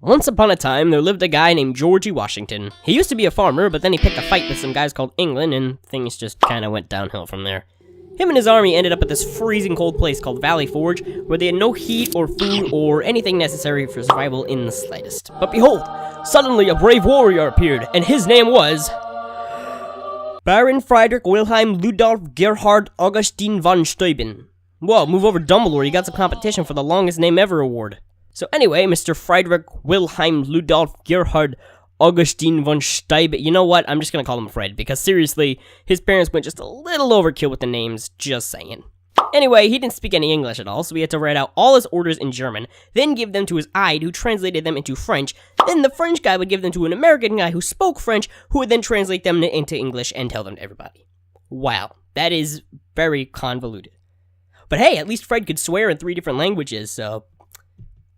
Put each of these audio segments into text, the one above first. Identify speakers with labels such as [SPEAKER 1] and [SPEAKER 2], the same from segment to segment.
[SPEAKER 1] Once upon a time, there lived a guy named Georgie Washington. He used to be a farmer, but then he picked a fight with some guys called England, and things just kinda went downhill from there. Him and his army ended up at this freezing cold place called Valley Forge, where they had no heat or food or anything necessary for survival in the slightest. But behold, suddenly a brave warrior appeared, and his name was Baron Friedrich Wilhelm Ludolf Gerhard Augustin von Steuben. Whoa, move over Dumbledore, you got some competition for the longest name ever award. So anyway, Mr. Friedrich Wilhelm Ludolf Gerhard Augustin von Steuben. You know what? I'm just gonna call him Fred, because seriously, his parents went just a little overkill with the names, just saying. Anyway, he didn't speak any English at all, so he had to write out all his orders in German, then give them to his Aide, who translated them into French. Then the French guy would give them to an American guy who spoke French, who would then translate them into English and tell them to everybody. Wow, that is very convoluted. But hey, at least Fred could swear in 3 different languages, so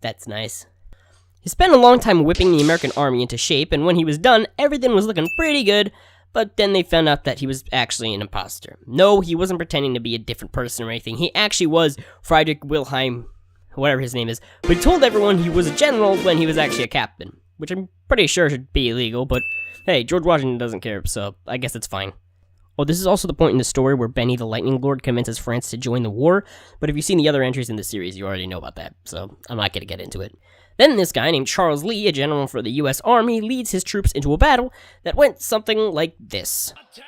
[SPEAKER 1] that's nice. He spent a long time whipping the American army into shape, and when he was done, everything was looking pretty good, but then they found out that he was actually an imposter. No, he wasn't pretending to be a different person or anything. He actually was Friedrich Wilhelm, whatever his name is, but he told everyone he was a general when he was actually a captain, which I'm pretty sure should be illegal, but hey, George Washington doesn't care, so I guess it's fine. Oh, this is also the point in the story where Benny the Lightning Lord convinces France to join the war, but if you've seen the other entries in the series, you already know about that, so I'm not going to get into it. Then this guy named Charles Lee, a general for the US Army, leads his troops into a battle that went something like this.
[SPEAKER 2] Attack!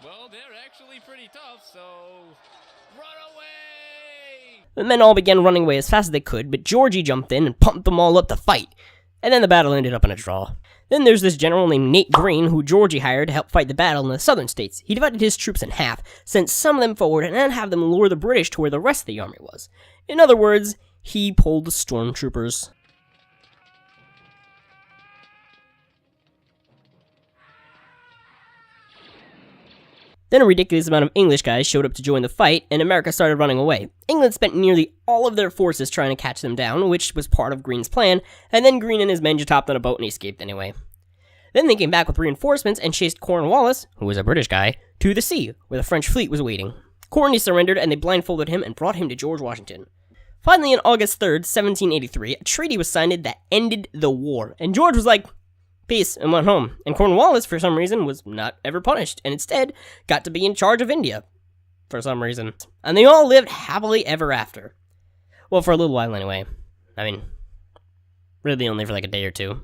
[SPEAKER 2] Well, they're actually pretty tough, so run away!
[SPEAKER 1] The men all began running away as fast as they could, but Georgie jumped in and pumped them all up to fight. And then the battle ended up in a draw. Then there's this general named Nate Green, who Georgie hired to help fight the battle in the southern states. He divided his troops in half, sent some of them forward, and then had them lure the British to where the rest of the army was. In other words, he pulled the stormtroopers. Then a ridiculous amount of English guys showed up to join the fight, and America started running away. England spent nearly all of their forces trying to catch them down, which was part of Greene's plan, and then Greene and his men just hopped on a boat and escaped anyway. Then they came back with reinforcements and chased Cornwallis, who was a British guy, to the sea, where the French fleet was waiting. Corny surrendered, and they blindfolded him and brought him to George Washington. Finally, on August 3rd, 1783, a treaty was signed that ended the war, and George was like, peace, and went home. And Cornwallis, for some reason, was not ever punished, and instead got to be in charge of India. For some reason. And they all lived happily ever after. Well, for a little while anyway. I mean, really only for like a day or two.